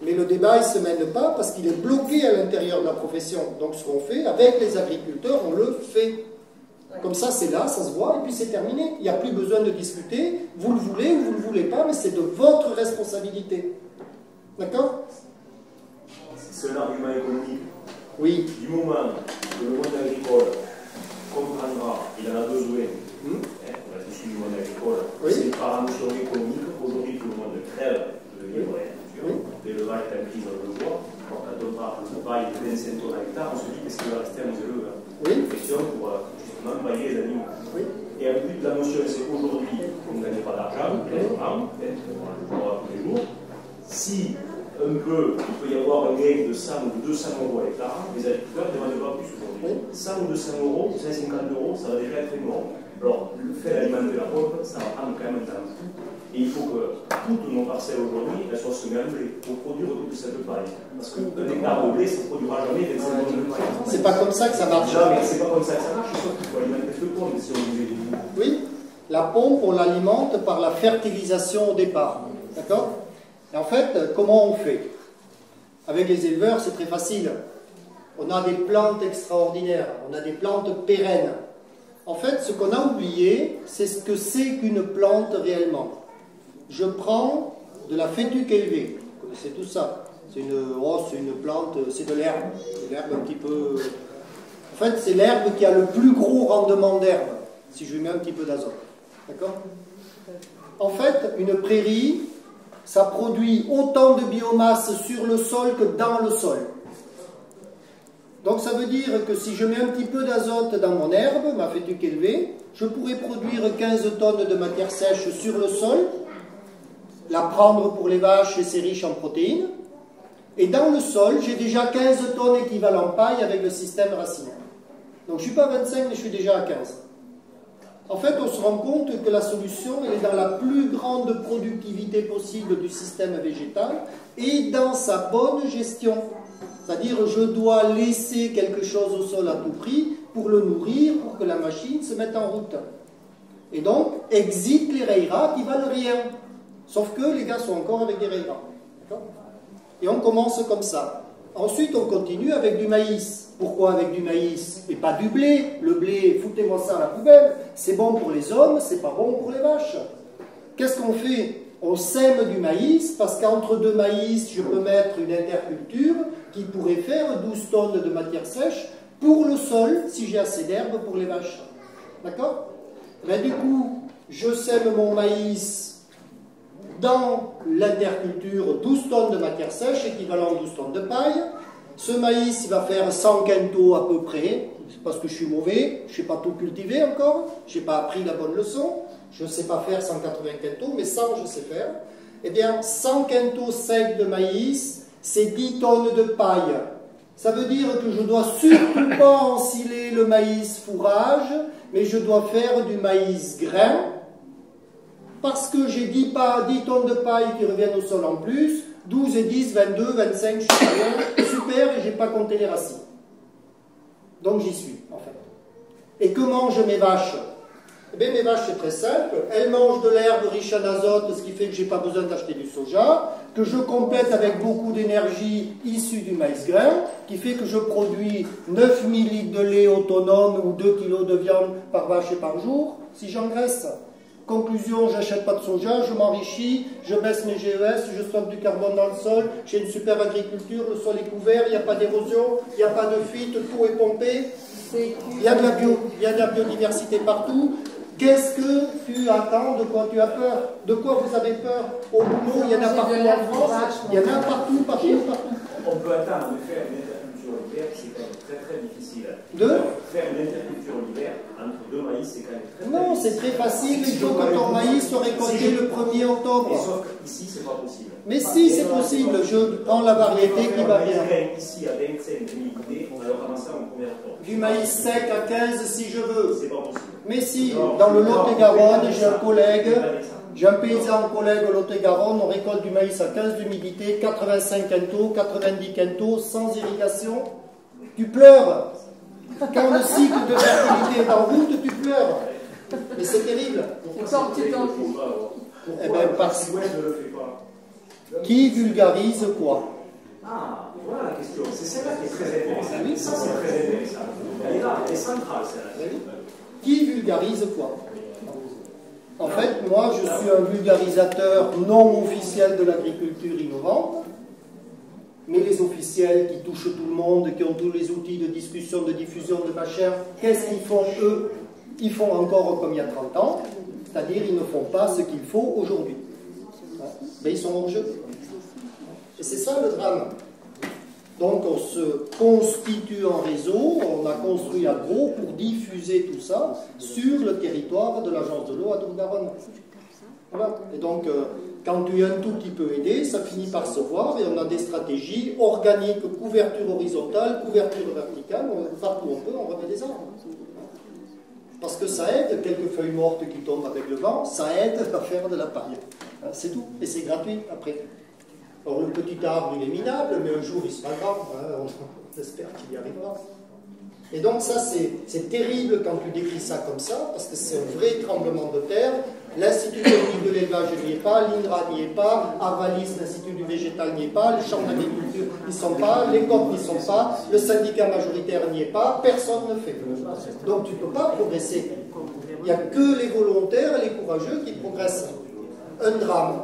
Mais le débat, il ne se mène pas parce qu'il est bloqué à l'intérieur de la profession. Donc ce qu'on fait, avec les agriculteurs, on le fait. Comme ça, c'est là, ça se voit, et puis c'est terminé. Il n'y a plus besoin de discuter. Vous le voulez ou vous ne le voulez pas, mais c'est de votre responsabilité. D'accord? C'est un argument économique. Oui. Du moment que le monde agricole comprendra, il en a besoin, on a issu du monde agricole, oui. C'est par notion économique. Aujourd'hui, tout le monde crève de vivre à l'agriculture. L'élevage est en crise, on le voit. Quand on parle de paille de 25 tonnes à l'hectare, on se dit qu'est-ce qu'il va rester à nos éleveurs? Une question pour justement pailler les animaux. Oui. Et en plus, la notion, c'est qu'aujourd'hui, on ne gagne pas d'argent, clairement, on le voit tous les jours. Si un peu, il peut y avoir un gain de 100 ou de 200 euros à l'hectare, les agriculteurs ne demandent pas plus aujourd'hui. 100 ou 200 euros, 150 euros, ça va déjà être énorme. Alors, le fait d'alimenter la pompe, ça va prendre quand même un temps. Et il faut que toutes nos parcelles aujourd'hui soient semées en blé pour produire toute cette paille. Parce qu'un hectare de blé, ça ne produira jamais 25 tonnes de paille. C'est pas comme ça que ça marche. Non, mais c'est pas comme ça que ça marche, sauf qu'il faut alimenter ce pompe si on vous dit. Oui, la pompe, on l'alimente par la fertilisation au départ. D'accord? Et en fait, comment on fait? Avec les éleveurs, c'est très facile. On a des plantes extraordinaires, on a des plantes pérennes. En fait, ce qu'on a oublié, c'est ce que c'est qu'une plante réellement. Je prends de la fétuque élevée. Vous connaissez tout ça. C'est une plante, c'est de l'herbe. C'est l'herbe un petit peu... En fait, c'est l'herbe qui a le plus gros rendement d'herbe, si je lui mets un petit peu d'azote. D'accord? En fait, une prairie, ça produit autant de biomasse sur le sol que dans le sol. Donc ça veut dire que si je mets un petit peu d'azote dans mon herbe, ma fétuque élevée, je pourrais produire 15 tonnes de matière sèche sur le sol, la prendre pour les vaches et c'est riche en protéines. Et dans le sol, j'ai déjà 15 tonnes équivalent paille avec le système racinaire. Donc je ne suis pas à 25, mais je suis déjà à 15. En fait, on se rend compte que la solution elle est dans la plus grande productivité possible du système végétal et dans sa bonne gestion. C'est-à-dire, je dois laisser quelque chose au sol à tout prix pour le nourrir, pour que la machine se mette en route. Et donc, exit les rairas qui valent rien. Sauf que les gars sont encore avec des rairas. Et on commence comme ça. Ensuite, on continue avec du maïs. Pourquoi avec du maïs? Et pas du blé. Le blé, foutez-moi ça à la poubelle. C'est bon pour les hommes, c'est pas bon pour les vaches. Qu'est-ce qu'on fait? On sème du maïs, parce qu'entre deux maïs, je peux mettre une interculture qui pourrait faire 12 tonnes de matière sèche pour le sol, si j'ai assez d'herbe pour les vaches. D'accord? Ben, du coup, je sème mon maïs dans l'interculture 12 tonnes de matière sèche, équivalent à 12 tonnes de paille. Ce maïs, il va faire 100 quintaux à peu près, parce que je suis mauvais, je ne sais pas tout cultiver encore, je n'ai pas appris la bonne leçon, je ne sais pas faire 180 quintaux, mais 100 je sais faire. Eh bien, 100 quintaux secs de maïs, c'est 10 tonnes de paille. Ça veut dire que je ne dois surtout pas ensiler le maïs fourrage, mais je dois faire du maïs grain, parce que j'ai 10 tonnes de paille qui reviennent au sol en plus, 12 et 10, 22, 25, je suis bien, super, et je n'ai pas compté les racines. Donc j'y suis, en fait. Et que mangent mes vaches? Eh bien, mes vaches, c'est très simple. Elles mangent de l'herbe riche en azote, ce qui fait que je n'ai pas besoin d'acheter du soja, que je complète avec beaucoup d'énergie issue du maïs grain, qui fait que je produis 9000 litres de lait autonome ou 2 kg de viande par vache et par jour, si j'engraisse. Conclusion, j'achète pas de soja, je m'enrichis, je baisse mes GES, je stocke du carbone dans le sol, j'ai une super agriculture, le sol est couvert, il n'y a pas d'érosion, il n'y a pas de fuite, tout est pompé, il y a de la biodiversité partout. Qu'est-ce que tu attends? De quoi tu as peur? De quoi vous avez peur? Au boulot, il y en a partout en France, il y en a partout. On peut attendre de faire une interculture l'hiver, c'est quand même très très difficile. Faire une interculture l'hiver entre deux maïs, c'est quand même très difficile. Non, c'est très facile, il faut que ton maïs soit récolté le 1er octobre. Et sauf qu'ici, c'est pas possible. Mais si, c'est possible, je prends la variété qui va bien. Ici, à 25 humidité, on va commencer en 1er octobre. Du maïs sec à 15 si je veux. C'est pas possible. Mais si, dans le Lot-et-Garonne, j'ai un collègue, j'ai un paysan collègue au Lot-et-Garonne, on récolte du maïs à 15 d'humidité, 85 quintaux, 90 quintaux, sans irrigation. Tu pleures. Quand le cycle de fertilité est en route, tu pleures. Mais c'est terrible. Eh bien, parce que qui vulgarise quoi? Ah, voilà la question. C'est celle-là qui est très intéressante. Ça, c'est très intéressant. Elle est là, elle est centrale, celle-là. Qui vulgarise quoi? En fait, moi, je suis un vulgarisateur non officiel de l'agriculture innovante, mais les officiels qui touchent tout le monde, qui ont tous les outils de discussion, de diffusion, de machin, qu'est-ce qu'ils font, eux? Ils font encore comme il y a 30 ans, c'est-à-dire ils ne font pas ce qu'il faut aujourd'hui. Mais ils sont hors jeu. Et c'est ça le drame. Donc on se constitue en réseau, on a construit un gros pour diffuser tout ça sur le territoire de l'agence de l'eau à Tour-Garonne. Voilà. Et donc quand tu es un tout petit peu aidé, ça finit par se voir et on a des stratégies organiques, couverture horizontale, couverture verticale, partout où on peut, on remet des arbres. Parce que ça aide, quelques feuilles mortes qui tombent avec le vent, ça aide à faire de la paille. C'est tout. Et c'est gratuit après. Alors le petit arbre, il est minable, mais un jour, il sera grand. On espère qu'il y arrivera. Et donc ça, c'est terrible quand tu décris ça comme ça, parce que c'est un vrai tremblement de terre. L'Institut technique de l'élevage n'y est pas, l'INRA n'y est pas, Arvalis, l'Institut du végétal n'y est pas, les chambres d'agriculture n'y sont pas, les COP n'y sont pas, le syndicat majoritaire n'y est pas, personne ne fait. Donc tu ne peux pas progresser. Il n'y a que les volontaires et les courageux qui progressent. Un drame.